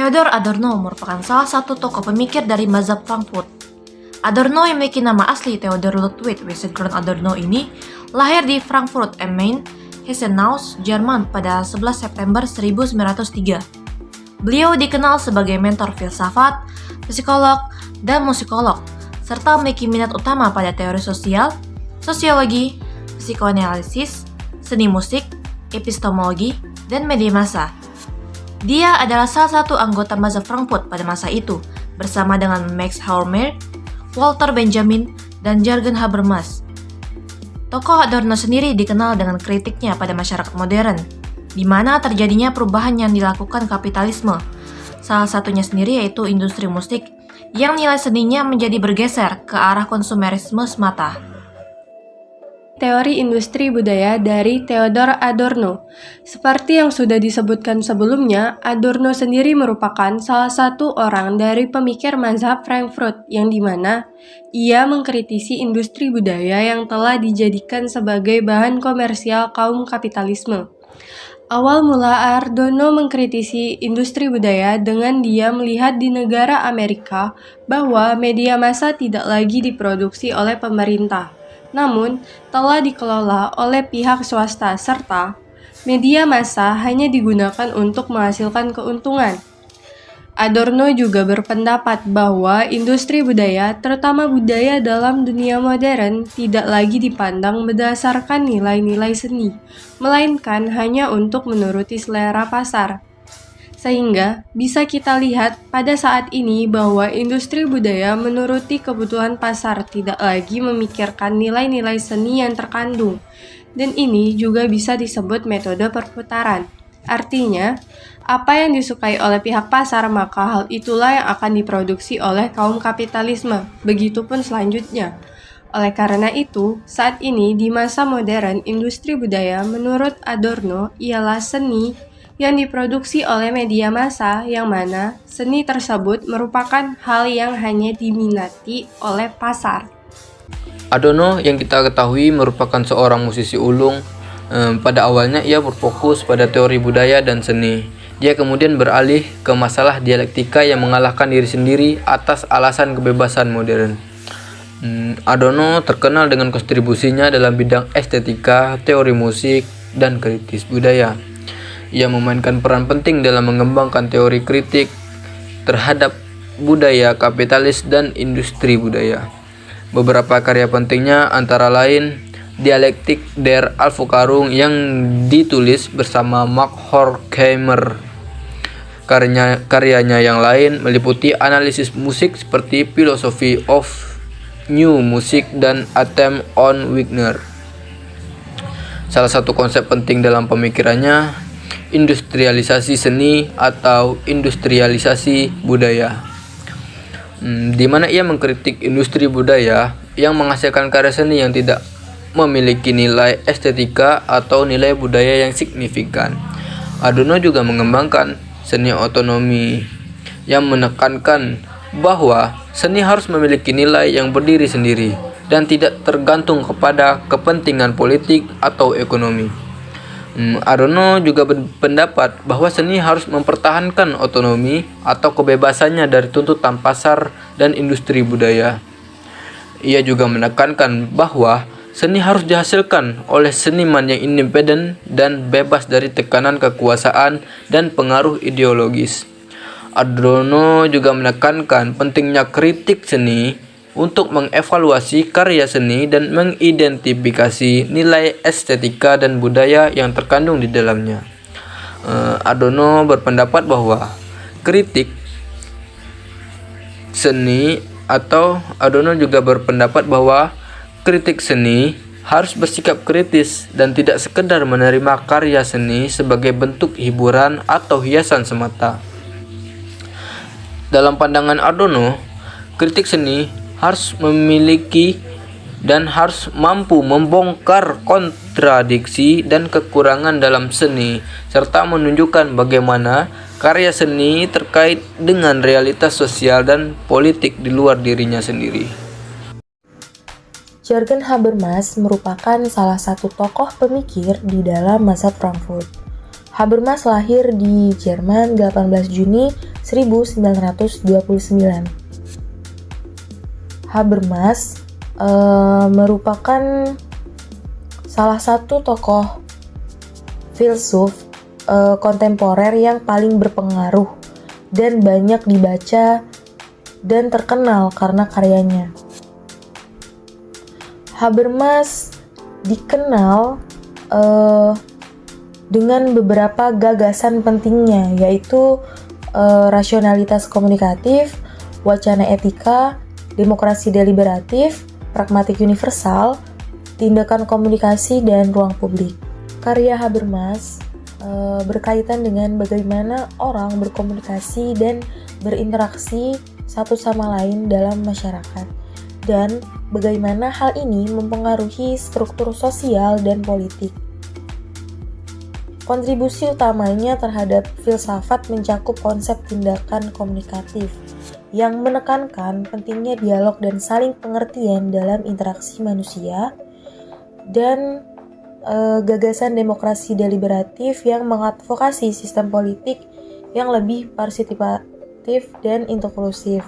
Theodor Adorno merupakan salah satu tokoh pemikir dari mazhab Frankfurt. Adorno yang memiliki nama asli Theodor Ludwig Weissengrund Adorno ini lahir di Frankfurt am Main, Hesse-Nassau, Jerman pada 11 September 1903. Beliau dikenal sebagai mentor filsafat, psikolog, dan musikolog, serta memiliki minat utama pada teori sosial, sosiologi, psikoanalisis, seni musik, epistemologi, dan media massa. Dia adalah salah satu anggota mazhab Frankfurt pada masa itu, bersama dengan Max Horkheimer, Walter Benjamin, dan Jürgen Habermas. Tokoh Adorno sendiri dikenal dengan kritiknya pada masyarakat modern, di mana terjadinya perubahan yang dilakukan kapitalisme. Salah satunya sendiri yaitu industri musik, yang nilai seninya menjadi bergeser ke arah konsumerisme semata. Teori industri budaya dari Theodor Adorno. Seperti yang sudah disebutkan sebelumnya, Adorno sendiri merupakan salah satu orang dari pemikir mazhab Frankfurt yang dimana ia mengkritisi industri budaya yang telah dijadikan sebagai bahan komersial kaum kapitalisme. Awal mula Adorno mengkritisi industri budaya dengan dia melihat di negara Amerika bahwa media massa tidak lagi diproduksi oleh pemerintah, namun telah dikelola oleh pihak swasta serta media massa hanya digunakan untuk menghasilkan keuntungan. Adorno juga berpendapat bahwa industri budaya, terutama budaya dalam dunia modern, tidak lagi dipandang berdasarkan nilai-nilai seni, melainkan hanya untuk menuruti selera pasar. Sehingga bisa kita lihat pada saat ini bahwa industri budaya menuruti kebutuhan pasar, tidak lagi memikirkan nilai-nilai seni yang terkandung. Dan ini juga bisa disebut metode perputaran. Artinya, apa yang disukai oleh pihak pasar, maka hal itulah yang akan diproduksi oleh kaum kapitalisme. Begitupun selanjutnya. Oleh karena itu, saat ini di masa modern, industri budaya menurut Adorno ialah seni yang diproduksi oleh media massa, yang mana seni tersebut merupakan hal yang hanya diminati oleh pasar. Adorno yang kita ketahui merupakan seorang musisi ulung. Pada awalnya ia berfokus pada teori budaya dan seni. Dia kemudian beralih ke masalah dialektika yang mengalahkan diri sendiri atas alasan kebebasan modern. Adorno terkenal dengan kontribusinya dalam bidang estetika, teori musik, dan kritis budaya. Ia memainkan peran penting dalam mengembangkan teori kritik terhadap budaya kapitalis dan industri budaya. Beberapa karya pentingnya antara lain Dialektik der Aufklärung yang ditulis bersama Max Horkheimer. Karyanya yang lain meliputi analisis musik seperti Philosophy of New Music dan Attempt on Wagner. Salah satu konsep penting dalam pemikirannya industrialisasi seni atau industrialisasi budaya, di mana ia mengkritik industri budaya yang menghasilkan karya seni yang tidak memiliki nilai estetika atau nilai budaya yang signifikan. Adorno juga mengembangkan seni otonomi yang menekankan bahwa seni harus memiliki nilai yang berdiri sendiri dan tidak tergantung kepada kepentingan politik atau ekonomi. Adorno juga berpendapat bahwa seni harus mempertahankan otonomi atau kebebasannya dari tuntutan pasar dan industri budaya. Ia juga menekankan bahwa seni harus dihasilkan oleh seniman yang independen dan bebas dari tekanan kekuasaan dan pengaruh ideologis. Adorno juga menekankan pentingnya kritik seni untuk mengevaluasi karya seni dan mengidentifikasi nilai estetika dan budaya yang terkandung di dalamnya. Adorno berpendapat bahwa kritik seni Adorno juga berpendapat bahwa kritik seni harus bersikap kritis dan tidak sekedar menerima karya seni sebagai bentuk hiburan atau hiasan semata. Dalam pandangan Adorno, kritik seni harus memiliki dan harus mampu membongkar kontradiksi dan kekurangan dalam seni, serta menunjukkan bagaimana karya seni terkait dengan realitas sosial dan politik di luar dirinya sendiri. Jürgen Habermas merupakan salah satu tokoh pemikir di dalam mazhab Frankfurt. Habermas lahir di Jerman 18 Juni 1929. Habermas merupakan salah satu tokoh filsuf kontemporer yang paling berpengaruh dan banyak dibaca dan terkenal karena karyanya. Habermas dikenal dengan beberapa gagasan pentingnya, yaitu rasionalitas komunikatif, wacana etika, demokrasi deliberatif, pragmatik universal, tindakan komunikasi, dan ruang publik. Karya Habermas berkaitan dengan bagaimana orang berkomunikasi dan berinteraksi satu sama lain dalam masyarakat, dan bagaimana hal ini mempengaruhi struktur sosial dan politik. Kontribusi utamanya terhadap filsafat mencakup konsep tindakan komunikatif yang menekankan pentingnya dialog dan saling pengertian dalam interaksi manusia, dan gagasan demokrasi deliberatif yang mengadvokasi sistem politik yang lebih partisipatif dan inklusif.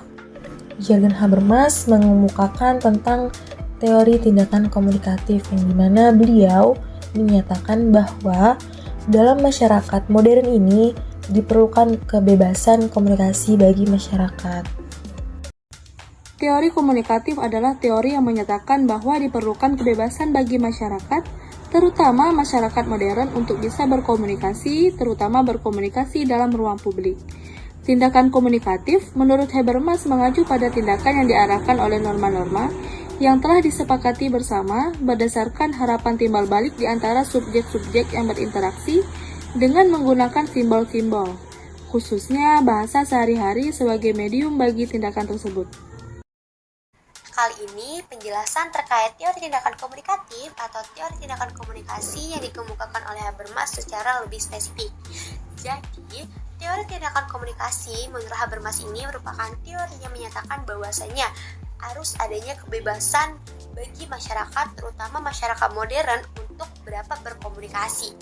Jürgen Habermas mengemukakan tentang teori tindakan komunikatif yang dimana beliau menyatakan bahwa dalam masyarakat modern ini diperlukan kebebasan komunikasi bagi masyarakat. Teori komunikatif adalah teori yang menyatakan bahwa diperlukan kebebasan bagi masyarakat, terutama masyarakat modern, untuk bisa berkomunikasi, terutama berkomunikasi dalam ruang publik. Tindakan komunikatif, menurut Habermas, mengacu pada tindakan yang diarahkan oleh norma-norma yang telah disepakati bersama berdasarkan harapan timbal balik di antara subjek-subjek yang berinteraksi dengan menggunakan simbol-simbol, khususnya bahasa sehari-hari sebagai medium bagi tindakan tersebut. Kali ini penjelasan terkait teori tindakan komunikatif atau teori tindakan komunikasi yang dikemukakan oleh Habermas secara lebih spesifik. Jadi, teori tindakan komunikasi menurut Habermas ini merupakan teori yang menyatakan bahwasanya harus adanya kebebasan bagi masyarakat, terutama masyarakat modern, untuk dapat berkomunikasi.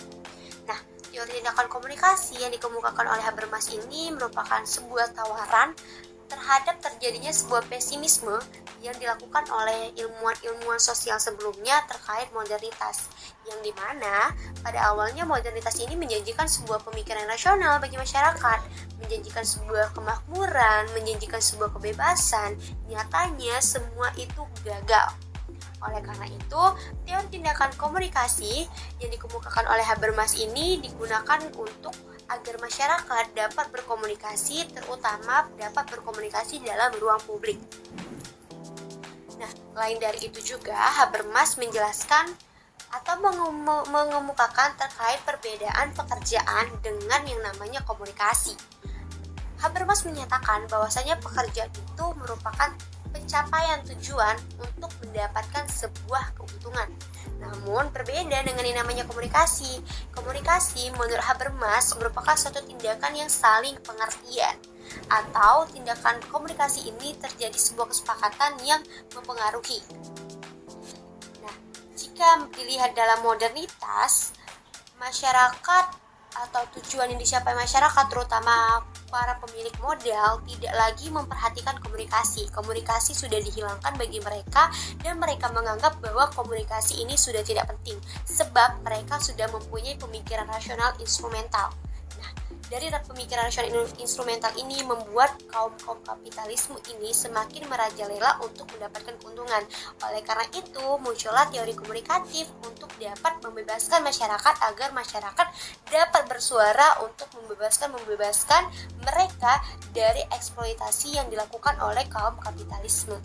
Nah, teori tindakan komunikasi yang dikemukakan oleh Habermas ini merupakan sebuah tawaran terhadap terjadinya sebuah pesimisme yang dilakukan oleh ilmuwan-ilmuwan sosial sebelumnya terkait modernitas, yang dimana pada awalnya modernitas ini menjanjikan sebuah pemikiran rasional bagi masyarakat, menjanjikan sebuah kemakmuran, menjanjikan sebuah kebebasan. Nyatanya semua itu gagal. Oleh karena itu, teori tindakan komunikasi yang dikemukakan oleh Habermas ini digunakan untuk agar masyarakat dapat berkomunikasi, terutama dapat berkomunikasi dalam ruang publik. Nah, lain dari itu juga Habermas menjelaskan atau mengemukakan terkait perbedaan pekerjaan dengan yang namanya komunikasi. Habermas menyatakan bahwasanya pekerjaan itu merupakan pencapaian tujuan untuk mendapatkan sebuah keuntungan. Namun berbeda dengan yang namanya komunikasi. Komunikasi menurut Habermas merupakan suatu tindakan yang saling pengertian, atau tindakan komunikasi ini terjadi sebuah kesepakatan yang mempengaruhi. Nah, jika dilihat dalam modernitas, masyarakat atau tujuan yang dicapai masyarakat, terutama para pemilik modal, tidak lagi memperhatikan komunikasi. Komunikasi sudah dihilangkan bagi mereka, dan mereka menganggap bahwa komunikasi ini sudah tidak penting, sebab mereka sudah mempunyai pemikiran rasional instrumental. Nah, dari pemikiran rasional instrumental ini membuat kaum kapitalisme ini semakin merajalela untuk mendapatkan keuntungan. Oleh karena itu, muncullah teori komunikatif untuk dapat membebaskan masyarakat, agar masyarakat dapat bersuara untuk membebaskan mereka dari eksploitasi yang dilakukan oleh kaum kapitalisme.